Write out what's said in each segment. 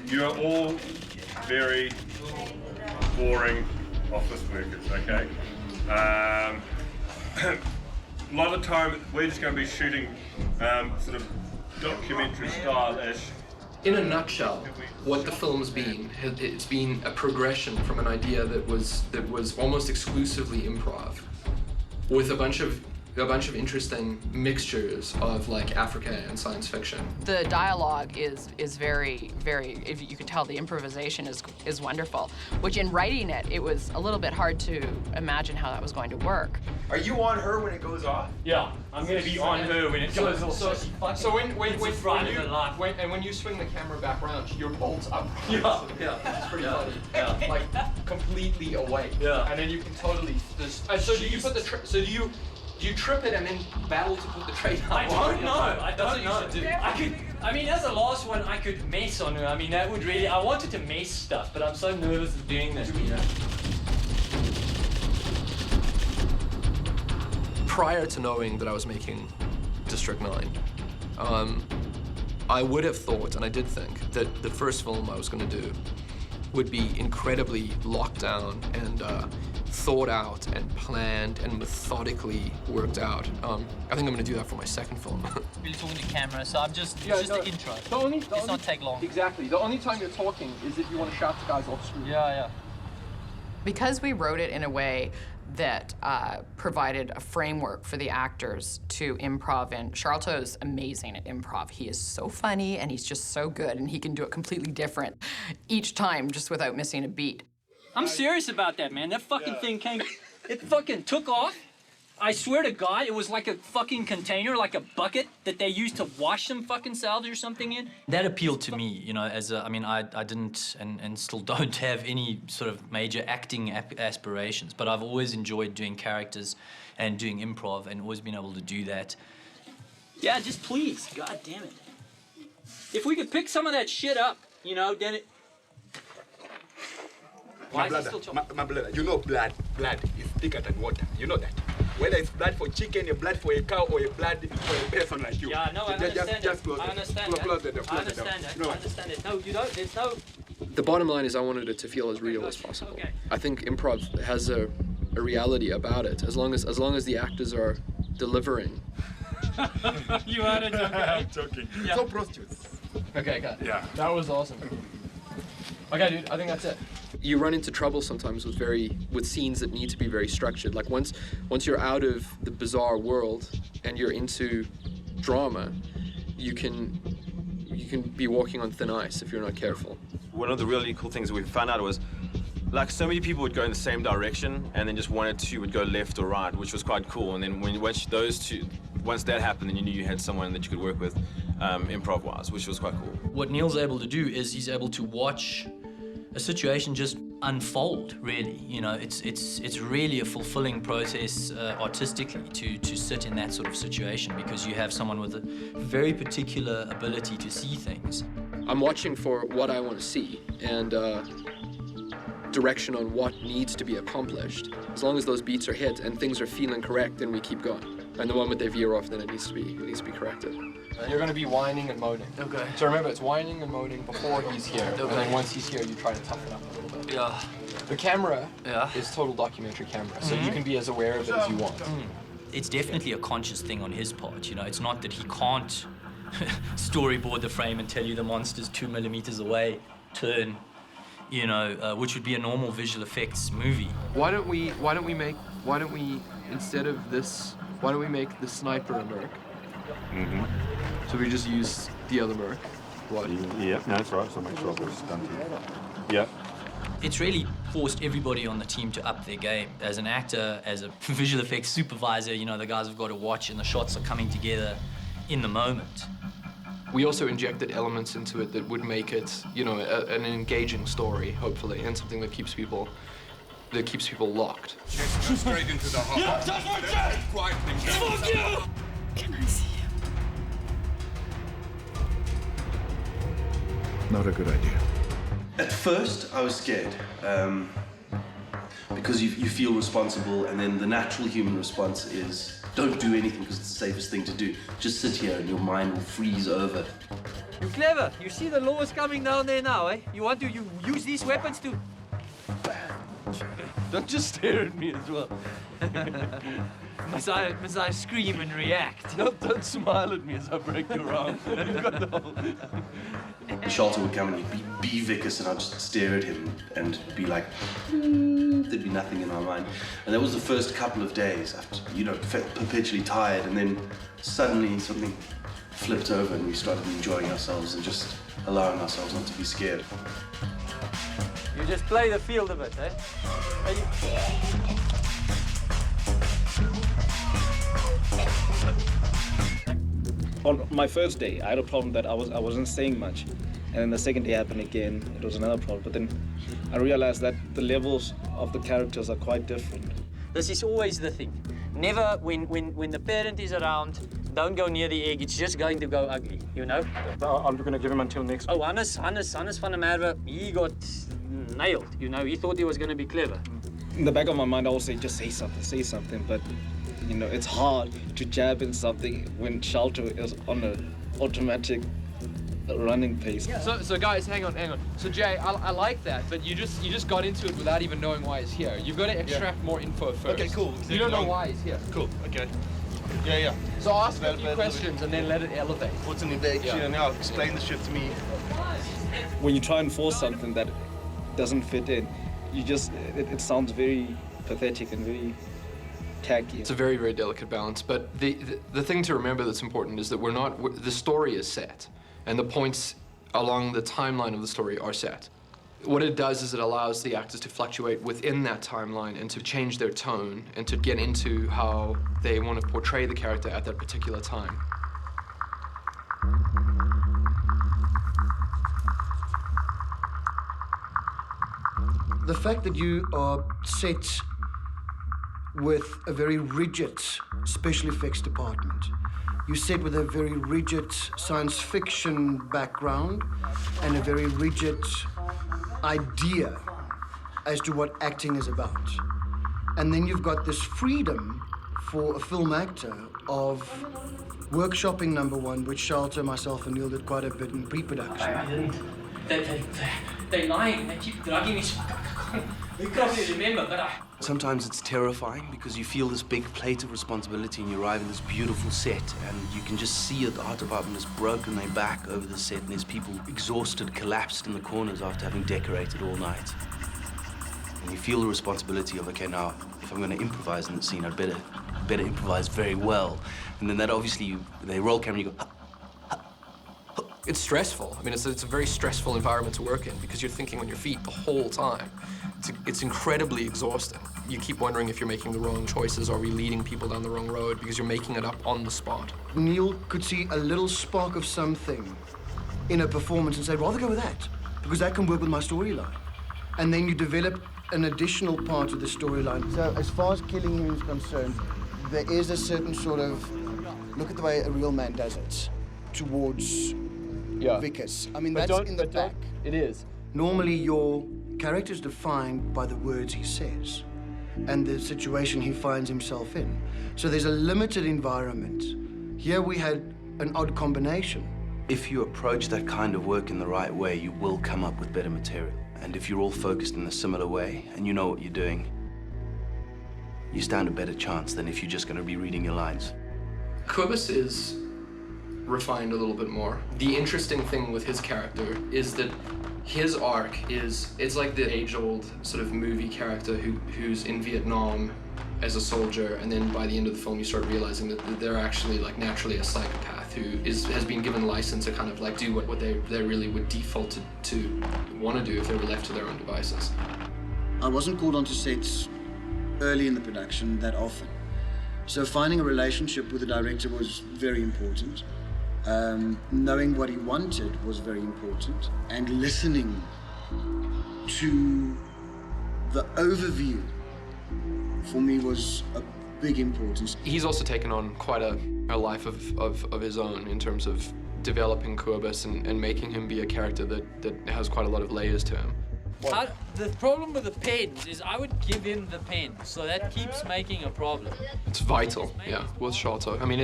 you're all very boring office workers, okay? A lot of the time, we're just going to be shooting sort of documentary style-ish. In a nutshell, what the film's been, it's been a progression from an idea that was almost exclusively improv, with a bunch of interesting mixtures of like Africa and science fiction. The dialogue is very, if you can tell, the improvisation is wonderful, which in writing it, it was a little bit hard to imagine how that was going to work. Are you on her when it goes off? Yeah, I'm gonna be on her when it goes off. So when you swing the camera back around, your bolt's up. Yeah. It's pretty funny. Yeah. Like completely away. Yeah. And then you can totally just. So do you put the do you trip it and then battle to put the tray down? I don't know. That's what you should do. I mean, as the last one, I could mess on her. I mean, that would really. I wanted to mess stuff, but I'm so nervous of doing that. You know. Prior to knowing that I was making District 9, I would have thought, and I did think, that the first film I was going to do would be incredibly locked down and thought out and planned and methodically worked out. I think I'm going to do that for my second film. Really talking to camera, so I'm just the intro. It's not take long. Exactly. The only time you're talking is if you want to shout to guys off screen. Yeah. Because we wrote it in a way that provided a framework for the actors to improv in. Charlotte's amazing at improv. He is so funny and he's just so good, and he can do it completely different each time just without missing a beat. I'm serious about that, man. That fucking thing it fucking took off. I swear to God, it was like a fucking container, like a bucket that they used to wash some fucking salvage or something in. That appealed to me, you know, I mean, I didn't and still don't have any sort of major acting aspirations, but I've always enjoyed doing characters and doing improv and always been able to do that. Yeah, just please, God damn it. If we could pick some of that shit up, you know, then it... My brother, you know blood is thicker than water. You know that. Whether it's blood for chicken, a blood for a cow, or a blood for a person like you. Yeah, no, I understand that. I understand that. I understand it. No, you don't. There's no... The bottom line is I wanted it to feel as real as possible. Okay. I think improv has a reality about it. As long as the actors are delivering. You are it, okay? I'm joking. Yeah. So prostitutes. Okay, got it. Yeah. That was awesome. Okay, dude, I think that's it. You run into trouble sometimes with scenes that need to be very structured. Like once you're out of the bizarre world and you're into drama, you can be walking on thin ice if you're not careful. One of the really cool things that we found out was, like, so many people would go in the same direction, and then just one or two would go left or right, which was quite cool. And then once that happened, then you knew you had someone that you could work with, improv-wise, which was quite cool. What Neil's able to do is he's able to watch a situation just unfold, really. You know, it's really a fulfilling process artistically to sit in that sort of situation, because you have someone with a very particular ability to see things. I'm watching for what I want to see and direction on what needs to be accomplished. As long as those beats are hit and things are feeling correct, then we keep going. And the moment they veer off, then it needs to be corrected. You're going to be whining and moaning. Okay. So remember, it's whining and moaning before he's here. Okay. And then once he's here, you try to toughen up a little bit. Yeah. The camera Yeah. is total documentary camera, so you can be as aware of it as you want. It's definitely a conscious thing on his part, you know. It's not that he can't storyboard the frame and tell you the monster's 2 millimeters away, turn, you know, which would be a normal visual effects movie. Why don't we instead of this, why don't we make the sniper a merc? Mm-hmm. So we just use the other merc. What? Yeah, no, that's right. So make sure I've got a stunt here. Yeah. It's really forced everybody on the team to up their game. As an actor, as a visual effects supervisor, you know, the guys have got to watch and the shots are coming together in the moment. We also injected elements into it that would make it, you know, an engaging story, hopefully, and something that keeps people locked. Straight into the heart. Yeah, touch my chest! Quiet things down. Fuck you! Can I see him? Not a good idea. At first, I was scared, because you feel responsible, and then the natural human response is don't do anything because it's the safest thing to do. Just sit here and your mind will freeze over. You're clever. You see the law is coming down there now, eh? You want to use these weapons to... Don't just stare at me as well. Must I scream and react? Don't smile at me as I break your arm. You've got the whole... Shalta would come and he'd be Vicus, and I'd just stare at him and be like, there'd be nothing in my mind. And that was the first couple of days after, you know, perpetually tired, and then suddenly something flipped over and we started enjoying ourselves and just allowing ourselves not to be scared. You just play the field of it, eh? On my first day, I had a problem that I wasn't saying much. And then the second day happened again, it was another problem. But then I realized that the levels of the characters are quite different. This is always the thing. Never, when the parent is around, don't go near the egg. It's just going to go ugly, you know? I'm going to give him until next week. Oh, Hannes van der Merwe, he got nailed, you know? He thought he was going to be clever. In the back of my mind, I will say, just say something. But, you know, it's hard to jab in something when Shalta is on an automatic running pace. So guys, hang on. So Jay, I like that, but you just got into it without even knowing why he's here. You've got to extract more info first. Okay, cool. You don't know why he's here. Cool, okay. Yeah. So ask a few questions and then let it elevate. What's in the action? Yeah. Now explain the shit to me. When you try and force something that doesn't fit in, it sounds very pathetic and very tacky. It's a very, very delicate balance, but the thing to remember that's important is that the story is set, and the points along the timeline of the story are set. What it does is it allows the actors to fluctuate within that timeline and to change their tone and to get into how they want to portray the character at that particular time. The fact that you are set with a very rigid special effects department, you're set with a very rigid science fiction background and a very rigid idea as to what acting is about. And then you've got this freedom for a film actor of workshopping, number one, which Shalta, myself, and Neil did quite a bit in pre-production. They're lying. They keep drugging me. You probably remember, but Sometimes it's terrifying because you feel this big plate of responsibility and you arrive in this beautiful set and you can just see that the art department has broken their back over the set and there's people exhausted, collapsed in the corners after having decorated all night. And you feel the responsibility of, okay, now, if I'm going to improvise in the scene, I'd better improvise very well. And then that obviously, they roll camera and you go, It's stressful. I mean, it's a very stressful environment to work in because you're thinking on your feet the whole time. It's incredibly exhausting. You keep wondering if you're making the wrong choices. Are we leading people down the wrong road? Because you're making it up on the spot. Neil could see a little spark of something in a performance and say, rather go with that, because that can work with my storyline. And then you develop an additional part of the storyline. So as far as killing him is concerned, there is a certain sort of, look at the way a real man does it, towards Vicus. I mean, that's in the back. It is. Normally, your character is defined by the words he says and the situation he finds himself in. So there's a limited environment. Here we had an odd combination. if you approach that kind of work in the right way, you will come up with better material. And if you're all focused in a similar way and you know what you're doing, you stand a better chance than if you're just going to be reading your lines. Cobus is refined a little bit more. The interesting thing with his character is that his arc is, it's like the age-old sort of movie character who's in Vietnam as a soldier, and then by the end of the film you start realizing that they're actually like naturally a psychopath who has been given license to kind of like do what they really would default to want to do if they were left to their own devices. I wasn't called onto sets early in the production that often. So finding a relationship with the director was very important. Knowing what he wanted was very important, and listening to the overview for me was a big importance. He's also taken on quite a life of his own in terms of developing Cobus and making him be a character that has quite a lot of layers to him. The problem with the pens is I would give him the pen, so that keeps making a problem. It's vital, yeah, with Shalto. I mean,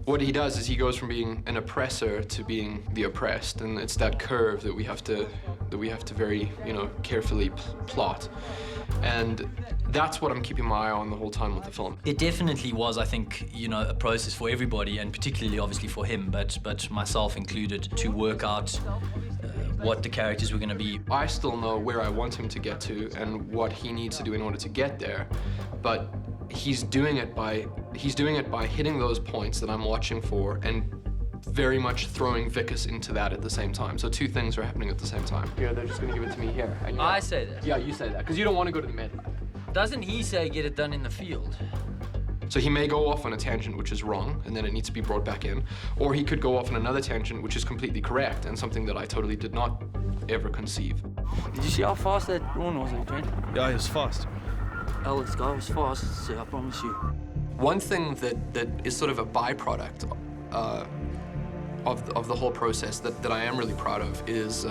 What he does is he goes from being an oppressor to being the oppressed, and it's that curve that we have to very, carefully plot. And that's what I'm keeping my eye on the whole time with the film. It definitely was, I think, a process for everybody, and particularly obviously for him, but myself included, to work out what the characters were going to be. I still know where I want him to get to and what he needs to do in order to get there, but he's doing it by hitting those points that I'm watching for and very much throwing Vicus into that at the same time. So two things are happening at the same time. Here, they're just gonna give it to me here. I say that. Yeah, you say that, because you don't want to go to the med lab. Doesn't he say get it done in the field? So he may go off on a tangent which is wrong, and then it needs to be brought back in. Or he could go off on another tangent which is completely correct, and something that I totally did not ever conceive. Did you see how fast that drone was, Trent? Yeah, he was fast. Alex, guy was fast, so I promise you. One thing that is sort of a byproduct of the whole process that I am really proud of is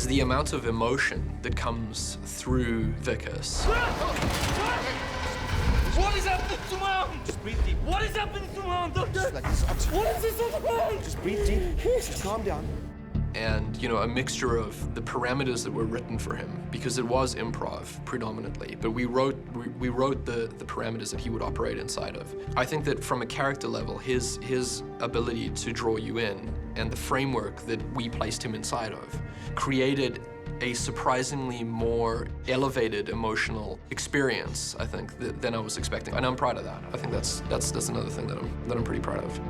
the amount of emotion that comes through Vicus. What is happening to my arm? Just breathe deep. What is happening to my arm, doctor? What is this on the ground? Just breathe deep. Just calm down. And, a mixture of the parameters that were written for him, because it was improv predominantly, but we wrote the parameters that he would operate inside of. I think that from a character level, his ability to draw you in and the framework that we placed him inside of created a surprisingly more elevated emotional experience, I think, than I was expecting. And I'm proud of that. I think that's another thing that I'm pretty proud of.